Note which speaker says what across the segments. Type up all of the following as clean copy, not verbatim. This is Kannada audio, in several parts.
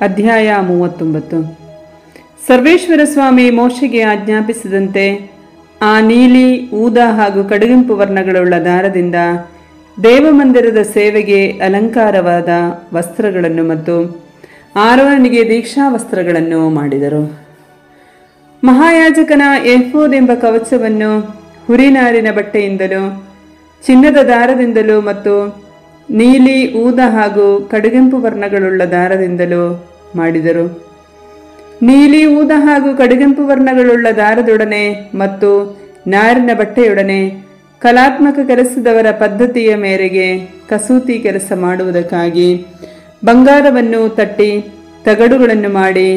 Speaker 1: ಅಧ್ಯಾಯ 39. ಸರ್ವೇಶ್ವರ ಸ್ವಾಮಿ ಮೋಶೆಗೆ ಆಜ್ಞಾಪಿಸಿದಂತೆ ಆ ನೀಲಿ, ಊದಾ ಹಾಗೂ ಕಡುಗೆಂಪು ವರ್ಣಗಳುಳ್ಳ ದಾರದಿಂದ ದೇವಮಂದಿರದ ಸೇವೆಗೆ ಅಲಂಕಾರವಾದ ವಸ್ತ್ರಗಳನ್ನು ಮತ್ತು ಆರೋನನಿಗೆ ದೀಕ್ಷಾ ವಸ್ತ್ರಗಳನ್ನು ಮಾಡಿದರು. ಮಹಾಯಾಜಕನ ಏಫೋದ್ ಎಂಬ ಕವಚವನ್ನು ಹುರಿನಾರಿನ ಬಟ್ಟೆಯಿಂದಲೂ ಚಿನ್ನದ ದಾರದಿಂದಲೂ ಮತ್ತು ನೀಲಿ, ಊದಾ ಹಾಗೂ ಕಡುಗೆಂಪು ವರ್ಣಗಳುಳ್ಳ ದಾರದಿಂದಲೂ ಮಾಡಿದರು. ನೀಲಿ, ಊದಾ ಹಾಗೂ ಕಡುಗೆಂಪು ವರ್ಣಗಳುಳ್ಳ ದಾರದೊಡನೆ ಮತ್ತು ನಾರಿನ ಬಟ್ಟೆಯೊಡನೆ ಕಲಾತ್ಮಕ ಕೆಲಸದವರ ಪದ್ಧತಿಯ ಮೇರೆಗೆ ಕಸೂತಿ ಕೆಲಸ ಮಾಡುವುದಕ್ಕಾಗಿ ಬಂಗಾರವನ್ನು ತಟ್ಟಿ ತಗಡುಗಳನ್ನು ಮಾಡಿ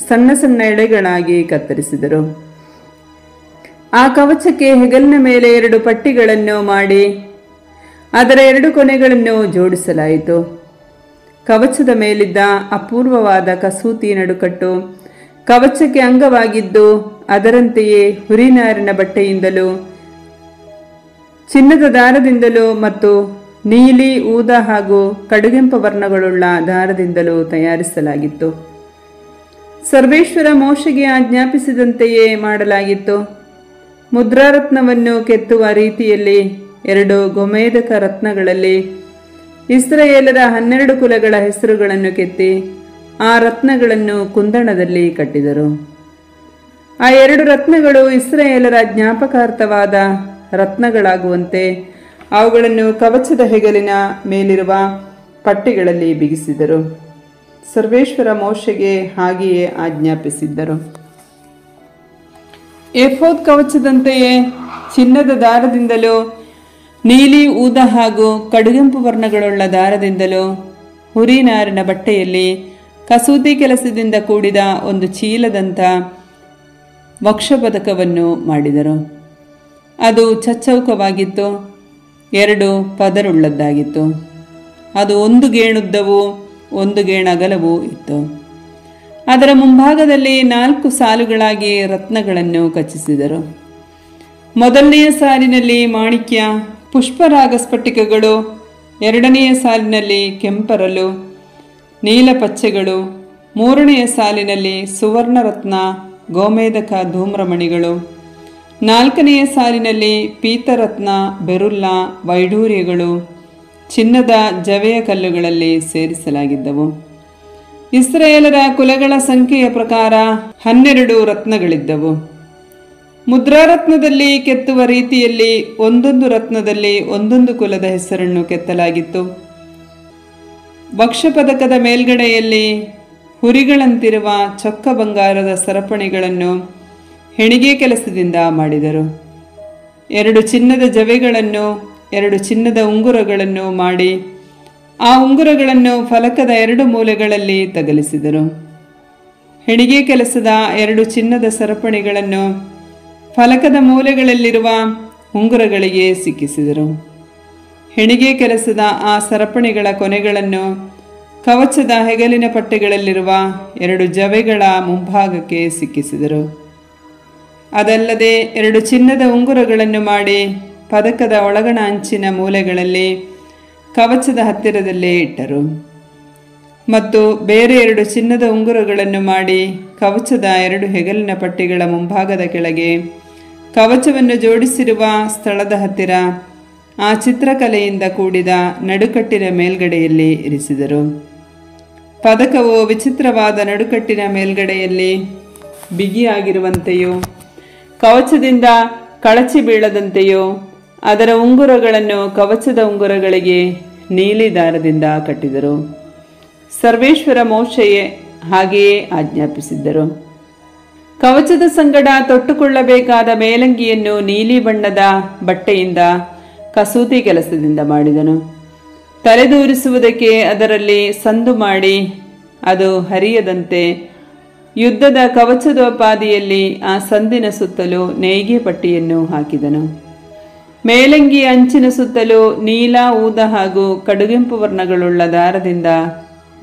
Speaker 1: ಸಣ್ಣ ಸಣ್ಣ ಎಳೆಗಳಾಗಿ ಕತ್ತರಿಸಿದರು. ಆ ಕವಚಕ್ಕೆ ಹೆಗಲಿನ ಮೇಲೆ 2 ಪಟ್ಟಿಗಳನ್ನು ಮಾಡಿ ಅದರ 2 ಕೊನೆಗಳನ್ನು ಜೋಡಿಸಲಾಯಿತು. ಕವಚದ ಮೇಲಿದ್ದ ಅಪೂರ್ವವಾದ ಕಸೂತಿ ನಡುಕಟ್ಟು ಕವಚಕ್ಕೆ ಅಂಗವಾಗಿದ್ದು, ಅದರಂತೆಯೇ ಹುರಿನಾರಿನ ಬಟ್ಟೆಯಿಂದಲೂ ಚಿನ್ನದ ದಾರದಿಂದಲೂ ಮತ್ತು ನೀಲಿ, ಊದಾ ಹಾಗೂ ಕಡುಗೆಂಪು ವರ್ಣಗಳುಳ್ಳ ದಾರದಿಂದಲೂ ತಯಾರಿಸಲಾಗಿತ್ತು. ಸರ್ವೇಶ್ವರ ಮೋಶೆಗೆ ಆಜ್ಞಾಪಿಸಿದಂತೆಯೇ ಮಾಡಲಾಗಿತ್ತು. ಮುದ್ರಾರತ್ನವನ್ನು ಕೆತ್ತುವ ರೀತಿಯಲ್ಲಿ 2 ಗೋಮೇಧಕ ರತ್ನಗಳಲ್ಲಿ ಇಸ್ರಾಯೇಲರ 12 ಕುಲಗಳ ಹೆಸರುಗಳನ್ನು ಕೆತ್ತಿ ಆ ರತ್ನಗಳನ್ನು ಕುಂದಣದಲ್ಲಿ ಕಟ್ಟಿದರು. ಆ 2 ರತ್ನಗಳು ಇಸ್ರಾಯೇಲರ ಜ್ಞಾಪಕಾರ್ಥವಾದ ರತ್ನಗಳಾಗುವಂತೆ ಅವುಗಳನ್ನು ಕವಚದ ಹೆಗಲಿನ ಮೇಲಿರುವ ಪಟ್ಟಿಗಳಲ್ಲಿ ಬಿಗಿಸಿದರು. ಸರ್ವೇಶ್ವರ ಮೋಶೆಗೆ ಹಾಗೆಯೇ ಆಜ್ಞಾಪಿಸಿದ್ದರು. ಏಫೋದ್ ಕವಚದಂತೆಯೇ ಚಿನ್ನದ ದಾರದಿಂದಲೂ ನೀಲಿ, ಊದಾ ಹಾಗೂ ಕಡುಗೆಂಪು ವರ್ಣಗಳುಳ್ಳ ದಾರದಿಂದಲೂ ಹುರಿನಾರಿನ ಬಟ್ಟೆಯಲ್ಲಿ ಕಸೂತಿ ಕೆಲಸದಿಂದ ಕೂಡಿದ ಒಂದು ಚೀಲದಂಥ ವಕ್ಷಪದಕವನ್ನು ಮಾಡಿದರು. ಅದು ಚಚ್ಚೌಕವಾಗಿತ್ತು, 2 ಪದರುಳ್ಳದ್ದಾಗಿತ್ತು. ಅದು 1 ಗೇಣುದ್ದವೂ 1 ಗೇಣು ಅಗಲವೂ ಇತ್ತು. ಅದರ ಮುಂಭಾಗದಲ್ಲಿ 4 ಸಾಲುಗಳಾಗಿ ರತ್ನಗಳನ್ನು ಕಚ್ಚಿಸಿದರು. ಮೊದಲನೆಯ ಸಾಲಿನಲ್ಲಿ ಮಾಣಿಕ್ಯ, ಪುಷ್ಪರಾಗ ಸ್ಫಟಿಕಗಳು, 2ನೆಯ ಸಾಲಿನಲ್ಲಿ ಕೆಂಪರಲು, ನೀಲಪಚ್ಚೆಗಳು, 3ನೆಯ ಸಾಲಿನಲ್ಲಿ ಸುವರ್ಣರತ್ನ, ಗೋಮೇಧಕ ಧೂಮ್ರಮಣಿಗಳು, 4ನೆಯ ಸಾಲಿನಲ್ಲಿ ಪೀತರತ್ನ, ಬೆರುಲ್ಲ, ವೈಢೂರ್ಯಗಳು ಚಿನ್ನದ ಜವೆಯ ಕಲ್ಲುಗಳಲ್ಲಿ ಸೇರಿಸಲಾಗಿದ್ದವು. ಇಸ್ರಾಯೇಲರ ಕುಲಗಳ ಸಂಖ್ಯೆಯ ಪ್ರಕಾರ 12 ರತ್ನಗಳಿದ್ದವು. ಮುದ್ರಾರತ್ನದಲ್ಲಿ ಕೆತ್ತುವ ರೀತಿಯಲ್ಲಿ ಒಂದೊಂದು ರತ್ನದಲ್ಲಿ ಒಂದೊಂದು ಕುಲದ ಹೆಸರನ್ನು ಕೆತ್ತಲಾಗಿತ್ತು. ವಕ್ಷಪದಕದ ಮೇಲ್ಗಡೆಯಲ್ಲಿ ಹುರಿಗಳಂತಿರುವ ಚೊಕ್ಕ ಬಂಗಾರದ ಸರಪಣಿಗಳನ್ನು ಹೆಣಿಗೆ ಕೆಲಸದಿಂದ ಮಾಡಿದರು. 2 ಚಿನ್ನದ ಜವೆಗಳನ್ನು 2 ಚಿನ್ನದ ಉಂಗುರಗಳನ್ನು ಮಾಡಿ ಆ ಉಂಗುರಗಳನ್ನು ಫಲಕದ 2 ಮೂಲೆಗಳಲ್ಲಿ ತಗಲಿಸಿದರು. ಹೆಣಿಗೆ ಕೆಲಸದ 2 ಚಿನ್ನದ ಸರಪಣಿಗಳನ್ನು ಫಲಕದ ಮೂಲೆಗಳಲ್ಲಿರುವ ಉಂಗುರಗಳಿಗೆ ಸಿಕ್ಕಿಸಿದರು. ಹೆಣಿಗೆ ಕೆಲಸದ ಆ ಸರಪಣಿಗಳ ಕೊನೆಗಳನ್ನು ಕವಚದ ಹೆಗಲಿನ ಪಟ್ಟೆಗಳಲ್ಲಿರುವ 2 ಜವೆಗಳ ಮುಂಭಾಗಕ್ಕೆ ಸಿಕ್ಕಿಸಿದರು. ಅದಲ್ಲದೆ 2 ಚಿನ್ನದ ಉಂಗುರಗಳನ್ನು ಮಾಡಿ ಪದಕದ ಒಳಗಣ ಅಂಚಿನ ಮೂಲೆಗಳಲ್ಲಿ ಕವಚದ ಹತ್ತಿರದಲ್ಲೇ ಇಟ್ಟರು. ಮತ್ತು ಬೇರೆ 2 ಚಿನ್ನದ ಉಂಗುರಗಳನ್ನು ಮಾಡಿ ಕವಚದ 2 ಹೆಗಲಿನ ಪಟ್ಟಿಗಳ ಮುಂಭಾಗದ ಕೆಳಗೆ ಕವಚವನ್ನು ಜೋಡಿಸಿರುವ ಸ್ಥಳದ ಹತ್ತಿರ ಆ ಚಿತ್ರಕಲೆಯಿಂದ ಕೂಡಿದ ನಡುಕಟ್ಟಿನ ಮೇಲ್ಗಡೆಯಲ್ಲಿ ಇರಿಸಿದರು. ಪದಕವು ವಿಚಿತ್ರವಾದ ನಡುಕಟ್ಟಿನ ಮೇಲ್ಗಡೆಯಲ್ಲಿ ಬಿಗಿಯಾಗಿರುವಂತೆಯೂ ಕವಚದಿಂದ ಕಳಚಿ ಬೀಳದಂತೆಯೂ ಅದರ ಉಂಗುರಗಳನ್ನು ಕವಚದ ಉಂಗುರಗಳಿಗೆ ನೀಲಿ ದಾರದಿಂದ ಕಟ್ಟಿದರು. ಸರ್ವೇಶ್ವರ ಮೋಶೆಯೇ ಹಾಗೆಯೇ ಆಜ್ಞಾಪಿಸಿದ್ದರು. ಕವಚದ ಸಂಗಡ ತೊಟ್ಟುಕೊಳ್ಳಬೇಕಾದ ಮೇಲಂಗಿಯನ್ನು ನೀಲಿ ಬಣ್ಣದ ಬಟ್ಟೆಯಿಂದ ಕಸೂತಿ ಕೆಲಸದಿಂದ ಮಾಡಿದನು. ತಲೆದೂರಿಸುವುದಕ್ಕೆ ಅದರಲ್ಲಿ ಸಂದು ಮಾಡಿ ಅದು ಹರಿಯದಂತೆ ಯುದ್ಧದ ಕವಚದೋಪಾದಿಯಲ್ಲಿ ಆ ಸಂದಿನ ಸುತ್ತಲೂ ನೇಯ್ಗೆ ಪಟ್ಟಿಯನ್ನು ಹಾಕಿದನು. ಮೇಲಂಗಿ ಅಂಚಿನ ಸುತ್ತಲೂ ನೀಲ, ಊದಾ ಹಾಗೂ ಕಡುಗೆಂಪು ವರ್ಣಗಳುಳ್ಳ ದಾರದಿಂದ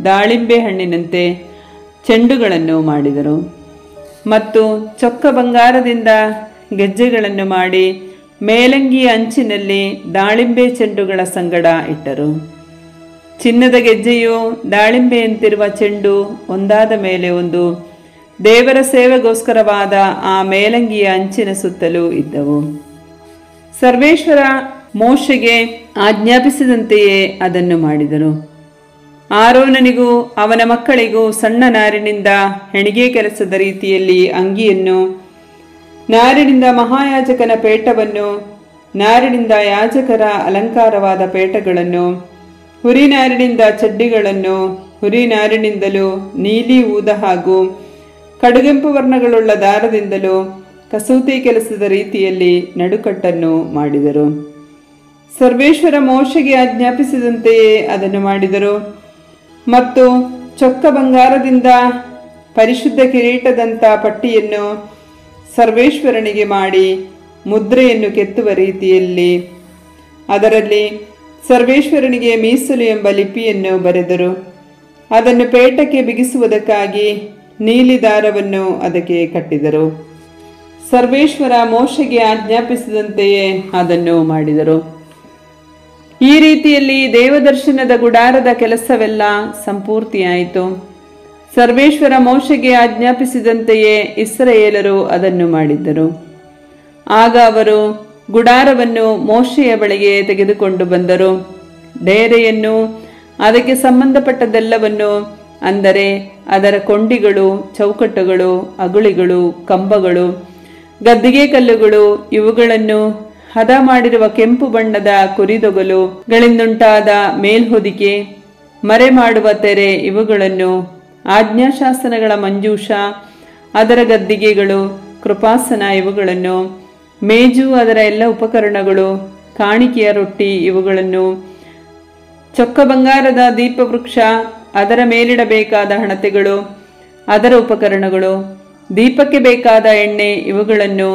Speaker 1: ದಾಳಿಂಬೆ ಹಣ್ಣಿನಂತೆ ಚೆಂಡುಗಳನ್ನು ಮಾಡಿದರು. ಮತ್ತು ಚೊಕ್ಕ ಬಂಗಾರದಿಂದ ಗೆಜ್ಜೆಗಳನ್ನು ಮಾಡಿ ಮೇಲಂಗಿಯ ಅಂಚಿನಲ್ಲಿ ದಾಳಿಂಬೆ ಚೆಂಡುಗಳ ಸಂಗಡ ಇಟ್ಟರು. ಚಿನ್ನದ ಗೆಜ್ಜೆಯು ದಾಳಿಂಬೆಯಂತಿರುವ ಚೆಂಡು ಒಂದಾದ ಮೇಲೆ ಒಂದು ದೇವರ ಸೇವೆಗೋಸ್ಕರವಾದ ಆ ಮೇಲಂಗಿಯ ಅಂಚಿನ ಸುತ್ತಲೂ ಇದ್ದವು. ಸರ್ವೇಶ್ವರ ಮೋಶೆಗೆ ಆಜ್ಞಾಪಿಸಿದಂತೆಯೇ ಅದನ್ನು ಮಾಡಿದರು. ಆರೋನನಿಗೂ ಅವನ ಮಕ್ಕಳಿಗೂ ಸಣ್ಣ ನಾರಿನಿಂದ ಹೆಣಿಗೆ ಕೆಲಸದ ರೀತಿಯಲ್ಲಿ ಅಂಗಿಯನ್ನು, ನಾರಿನಿಂದ ಮಹಾಯಾಜಕನ ಪೇಟವನ್ನು, ನಾರಿನಿಂದ ಯಾಜಕರ ಅಲಂಕಾರವಾದ ಪೇಟಗಳನ್ನು, ಹುರಿನಾರಿನಿಂದ ಚಡ್ಡಿಗಳನ್ನು, ಹುರಿನಾರಿನಿಂದಲೂ ನೀಲಿ ಊದ ಹಾಗೂ ಕಡುಗೆಂಪು ವರ್ಣಗಳುಳ್ಳ ದಾರದಿಂದಲೂ ಕಸೂತಿ ಕೆಲಸದ ರೀತಿಯಲ್ಲಿ ನಡುಕಟ್ಟನ್ನು ಮಾಡಿದರು. ಸರ್ವೇಶ್ವರ ಮೋಶೆಗೆ ಆಜ್ಞಾಪಿಸಿದಂತೆಯೇ ಅದನ್ನು ಮಾಡಿದರು. ಮತ್ತು ಚೊಕ್ಕ ಬಂಗಾರದಿಂದ ಪರಿಶುದ್ಧ ಕಿರೀಟದಂಥ ಪಟ್ಟಿಯನ್ನು ಸರ್ವೇಶ್ವರನಿಗೆ ಮಾಡಿ ಮುದ್ರೆಯನ್ನು ಕೆತ್ತುವ ರೀತಿಯಲ್ಲಿ ಅದರಲ್ಲಿ ಸರ್ವೇಶ್ವರನಿಗೆ ಮೀಸಲು ಎಂಬ ಲಿಪಿಯನ್ನು ಬರೆದರು. ಅದನ್ನು ಪೇಟಕ್ಕೆ ಬಿಗಿಸುವುದಕ್ಕಾಗಿ ನೀಲಿ ದಾರವನ್ನು ಅದಕ್ಕೆ ಕಟ್ಟಿದರು. ಸರ್ವೇಶ್ವರ ಮೋಶೆಗೆ ಆಜ್ಞಾಪಿಸಿದಂತೆಯೇ ಅದನ್ನು ಮಾಡಿದರು. ಈ ರೀತಿಯಲ್ಲಿ ದೇವದರ್ಶನದ ಗುಡಾರದ ಕೆಲಸವೆಲ್ಲ ಸಂಪೂರ್ತಿಯಾಯಿತು. ಸರ್ವೇಶ್ವರ ಮೋಶೆಗೆ ಆಜ್ಞಾಪಿಸಿದಂತೆಯೇ ಇಸ್ರಾಯೇಲರು ಅದನ್ನು ಮಾಡಿದ್ದರು. ಆಗ ಅವರು ಗುಡಾರವನ್ನು ಮೋಶೆಯ ಬಳಿಗೆ ತೆಗೆದುಕೊಂಡು ಬಂದರು. ಡೇರೆಯನ್ನು, ಅದಕ್ಕೆ ಸಂಬಂಧಪಟ್ಟದೆಲ್ಲವನ್ನು, ಅಂದರೆ ಅದರ ಕೊಂಡಿಗಳು, ಚೌಕಟ್ಟುಗಳು, ಅಗುಳಿಗಳು, ಕಂಬಗಳು, ಗದ್ದಿಗೆ ಕಲ್ಲುಗಳು, ಇವುಗಳನ್ನು, ಹದ ಮಾಡಿರುವ ಕೆಂಪು ಬಣ್ಣದ ಕುರಿದೊಗಲುಗಳಿಂದುಂಟಾದ ಮೇಲ್ಹೊದಿಕೆ, ಮರೆ ಮಾಡುವ ತೆರೆ, ಇವುಗಳನ್ನು, ಆಜ್ಞಾಶಾಸನಗಳ ಮಂಜೂಷ, ಅದರ ಗದ್ದಿಗೆಗಳು, ಕೃಪಾಸನ, ಇವುಗಳನ್ನು, ಮೇಜು, ಅದರ ಎಲ್ಲ ಉಪಕರಣಗಳು, ಕಾಣಿಕೆಯ ರೊಟ್ಟಿ, ಇವುಗಳನ್ನು, ಚೊಕ್ಕ ಬಂಗಾರದ ದೀಪವೃಕ್ಷ, ಅದರ ಮೇಲಿಡಬೇಕಾದ ಹಣತೆಗಳು, ಅದರ ಉಪಕರಣಗಳು, ದೀಪಕ್ಕೆ ಬೇಕಾದ ಎಣ್ಣೆ, ಇವುಗಳನ್ನು,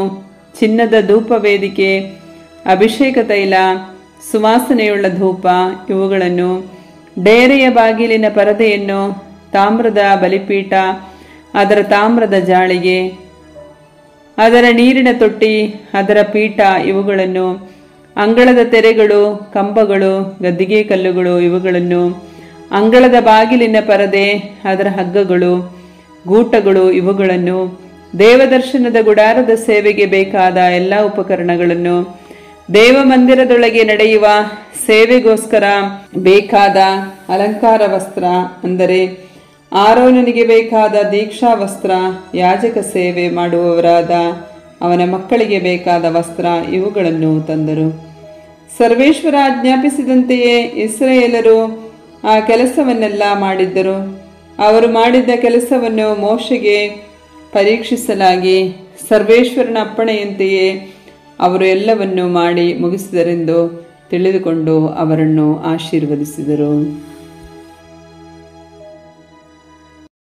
Speaker 1: ಚಿನ್ನದ ಧೂಪ ವೇದಿಕೆ, ಅಭಿಷೇಕ ತೈಲ, ಸುವಾಸನೆಯುಳ್ಳ ಧೂಪ, ಇವುಗಳನ್ನು, ಡೇರೆಯ ಬಾಗಿಲಿನ ಪರದೆಯನ್ನು, ತಾಮ್ರದ ಬಲಿಪೀಠ, ಅದರ ತಾಮ್ರದ ಜಾಳಿಗೆ, ಅದರ ನೀರಿನ ತೊಟ್ಟಿ, ಅದರ ಪೀಠ, ಇವುಗಳನ್ನು, ಅಂಗಳದ ತೆರೆಗಳು, ಕಂಬಗಳು, ಗದ್ದಿಗೆ ಕಲ್ಲುಗಳು, ಇವುಗಳನ್ನು, ಅಂಗಳದ ಬಾಗಿಲಿನ ಪರದೆ, ಅದರ ಹಗ್ಗಗಳು, ಗೂಟಗಳು, ಇವುಗಳನ್ನು, ದೇವದರ್ಶನದ ಗುಡಾರದ ಸೇವೆಗೆ ಬೇಕಾದ ಎಲ್ಲ ಉಪಕರಣಗಳನ್ನು, ದೇವಮಂದಿರದೊಳಗೆ ನಡೆಯುವ ಸೇವೆಗೋಸ್ಕರ ಬೇಕಾದ ಅಲಂಕಾರ ವಸ್ತ್ರ, ಅಂದರೆ ಆರೋನನಿಗೆ ಬೇಕಾದ ದೀಕ್ಷಾ ವಸ್ತ್ರ, ಯಾಜಕ ಸೇವೆ ಮಾಡುವವರಾದ ಅವನ ಮಕ್ಕಳಿಗೆ ಬೇಕಾದ ವಸ್ತ್ರ, ಇವುಗಳನ್ನು ತಂದರು. ಸರ್ವೇಶ್ವರ ಆಜ್ಞಾಪಿಸಿದಂತೆಯೇ ಇಸ್ರಾಯೇಲರು ಆ ಕೆಲಸವನ್ನೆಲ್ಲ ಮಾಡಿದ್ದರು. ಅವರು ಮಾಡಿದ್ದ ಕೆಲಸವನ್ನು ಮೋಶೆಗೆ ಪರೀಕ್ಷಿಸಲಾಗಿ ಸರ್ವೇಶ್ವರನ ಅಪ್ಪಣೆಯಂತೆಯೇ ಅವರು ಎಲ್ಲವನ್ನೂ ಮಾಡಿ ಮುಗಿಸಿದರೆಂದು ತಿಳಿದುಕೊಂಡು ಅವರನ್ನು ಆಶೀರ್ವದಿಸಿದರು.